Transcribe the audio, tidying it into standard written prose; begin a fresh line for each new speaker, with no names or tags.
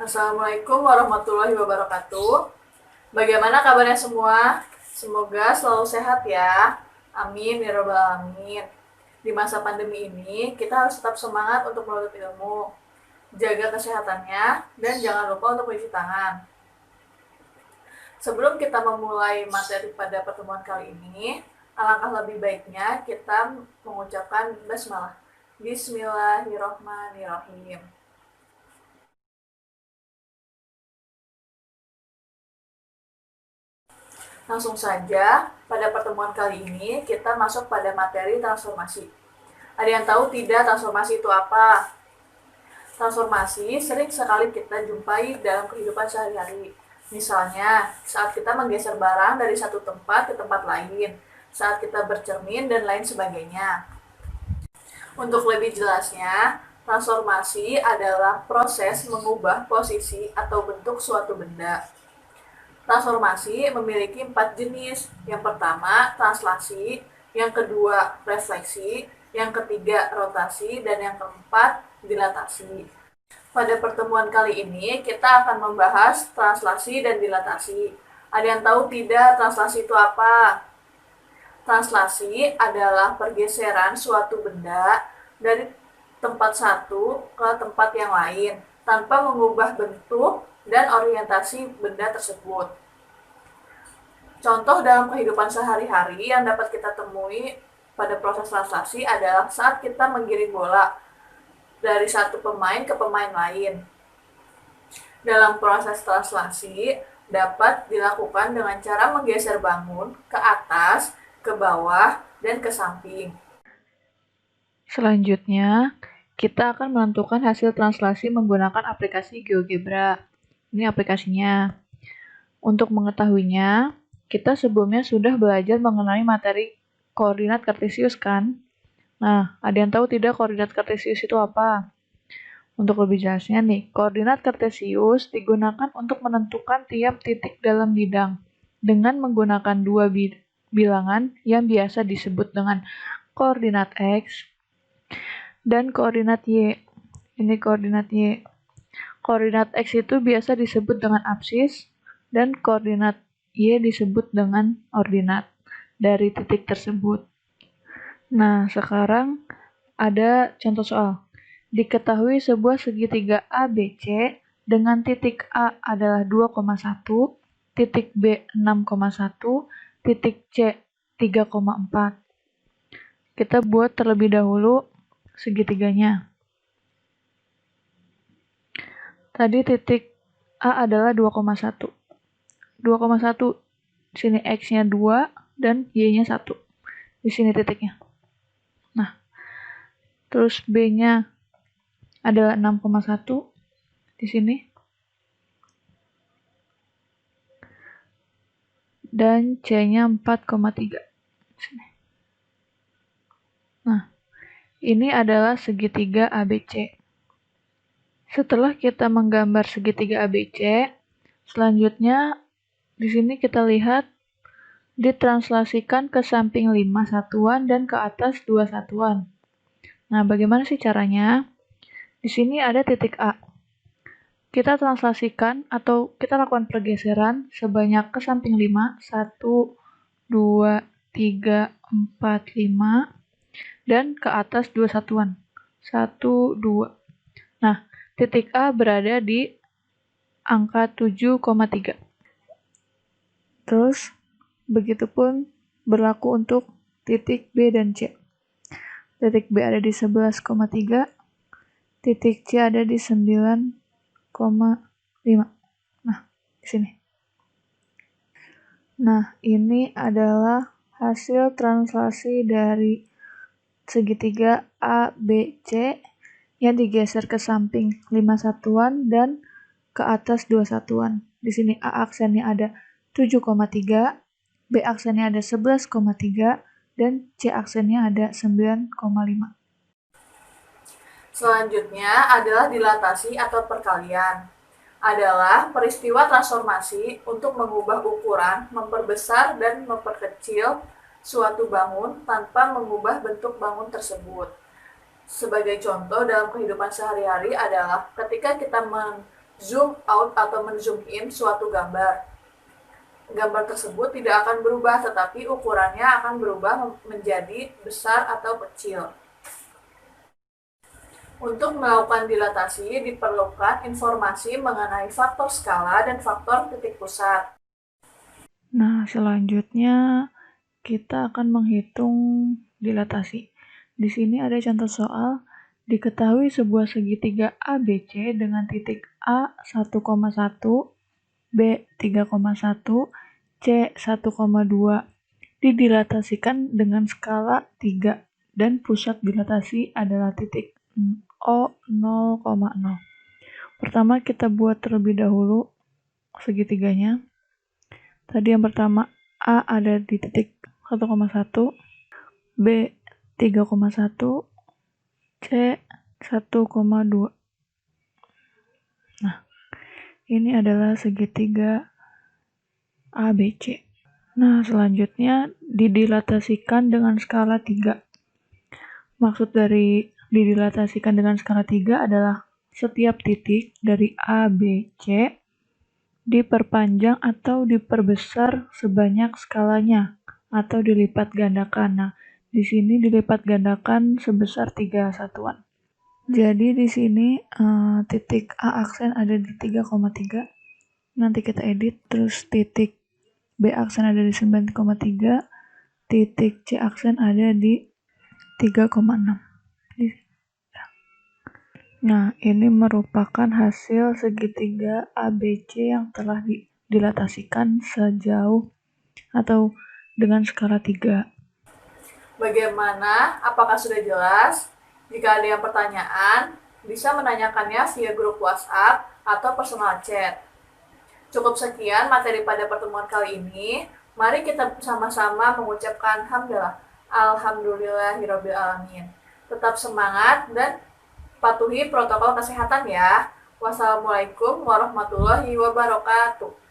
Assalamualaikum warahmatullahi wabarakatuh. Bagaimana kabarnya semua? Semoga selalu sehat ya. Amin ya rabbal alamin. Di masa pandemi ini, kita harus tetap semangat untuk menuntut ilmu. Jaga kesehatannya dan jangan lupa untuk mencuci tangan. Sebelum kita memulai materi pada pertemuan kali ini, alangkah lebih baiknya kita mengucapkan basmalah. Bismillahirrohmanirrohim. Langsung saja, pada pertemuan kali ini kita masuk pada materi transformasi. Ada yang tahu tidak transformasi itu apa? Transformasi sering sekali kita jumpai dalam kehidupan sehari-hari. Misalnya, saat kita menggeser barang dari satu tempat ke tempat lain, saat kita bercermin, dan lain sebagainya. Untuk lebih jelasnya, transformasi adalah proses mengubah posisi atau bentuk suatu benda. Transformasi memiliki 4 jenis. Yang pertama, translasi. Yang kedua, refleksi. Yang ketiga, rotasi. Dan yang keempat, dilatasi. Pada pertemuan kali ini, kita akan membahas translasi dan dilatasi. Ada yang tahu tidak translasi itu apa? Translasi adalah pergeseran suatu benda dari tempat satu ke tempat yang lain, tanpa mengubah bentuk dan orientasi benda tersebut. Contoh dalam kehidupan sehari-hari yang dapat kita temui pada proses translasi adalah saat kita menggiring bola dari satu pemain ke pemain lain. Dalam proses translasi dapat dilakukan dengan cara menggeser bangun ke atas, ke bawah, dan ke samping.
Selanjutnya, kita akan menentukan hasil translasi menggunakan aplikasi GeoGebra. Ini aplikasinya. Untuk mengetahuinya, kita sebelumnya sudah belajar mengenai materi koordinat kartesius kan? Nah, ada yang tahu tidak koordinat kartesius itu apa? Untuk lebih jelasnya nih, koordinat kartesius digunakan untuk menentukan tiap titik dalam bidang dengan menggunakan dua bilangan yang biasa disebut dengan koordinat X dan koordinat Y. Ini koordinat Y. Koordinat X itu biasa disebut dengan absis dan koordinat Y disebut dengan ordinat dari titik tersebut. Nah, sekarang ada contoh soal. Diketahui sebuah segitiga ABC dengan titik A adalah 2,1, titik B 6,1, titik C 3,4. Kita buat terlebih dahulu segitiganya. Tadi titik A adalah 2,1. 2,1 di sini X-nya 2 dan Y-nya 1. Di sini titiknya. Nah, terus B-nya adalah 6,1 di sini. Dan C-nya 4,3 di sini. Nah, ini adalah segitiga ABC. Setelah kita menggambar segitiga ABC, selanjutnya di sini kita lihat ditranslasikan ke samping 5 satuan dan ke atas 2 satuan. Nah, bagaimana sih caranya? Di sini ada titik A. Kita translasikan atau kita lakukan pergeseran sebanyak ke samping 5, 1, 2, 3, 4, 5, dan ke atas 2 satuan, 1, 2. Nah, titik A berada di angka 7,3. Terus, begitupun berlaku untuk titik B dan C. Titik B ada di 11,3, titik C ada di 9,5. Nah, di sini. Nah, ini adalah hasil translasi dari segitiga ABC yang digeser ke samping 5 satuan dan ke atas 2 satuan. Di sini A aksennya ada 7,3, B aksennya ada 11,3, dan C aksennya ada 9,5.
Selanjutnya adalah dilatasi atau perkalian. Adalah peristiwa transformasi untuk mengubah ukuran, memperbesar dan memperkecil suatu bangun tanpa mengubah bentuk bangun tersebut. Sebagai contoh dalam kehidupan sehari-hari adalah ketika kita zoom out atau men-zoom in suatu gambar. Gambar tersebut tidak akan berubah, tetapi ukurannya akan berubah menjadi besar atau kecil. Untuk melakukan dilatasi, diperlukan informasi mengenai faktor skala dan faktor titik pusat.
Nah, selanjutnya kita akan menghitung dilatasi. Di sini ada contoh soal. Diketahui sebuah segitiga ABC dengan titik A 1,1, B 3,1, C 1,2 didilatasikan dengan skala 3 dan pusat dilatasi adalah titik O 0,0. Pertama kita buat terlebih dahulu segitiganya. Tadi yang pertama A ada di titik 1,1, B 3,1, C 1,2. Nah, ini adalah segitiga ABC. Nah, selanjutnya didilatasikan dengan skala 3. Maksud dari didilatasikan dengan skala 3 adalah setiap titik dari A, B, C diperpanjang atau diperbesar sebanyak skalanya atau dilipat gandakan. Nah, di sini dilipat gandakan sebesar 3 satuan. Jadi di sini titik A aksen ada di 3,3. Nanti kita edit, terus titik B aksen ada di 9,3, titik C aksen ada di 3,6. Nah, ini merupakan hasil segitiga ABC yang telah didilatasikan sejauh atau dengan skala 3.
Bagaimana? Apakah sudah jelas? Jika ada yang pertanyaan, bisa menanyakannya via grup WhatsApp atau personal chat. Cukup sekian materi pada pertemuan kali ini. Mari kita sama-sama mengucapkan hamdalah. Alhamdulillahirrabbilalamin. Tetap semangat dan patuhi protokol kesehatan ya. Wassalamualaikum warahmatullahi wabarakatuh.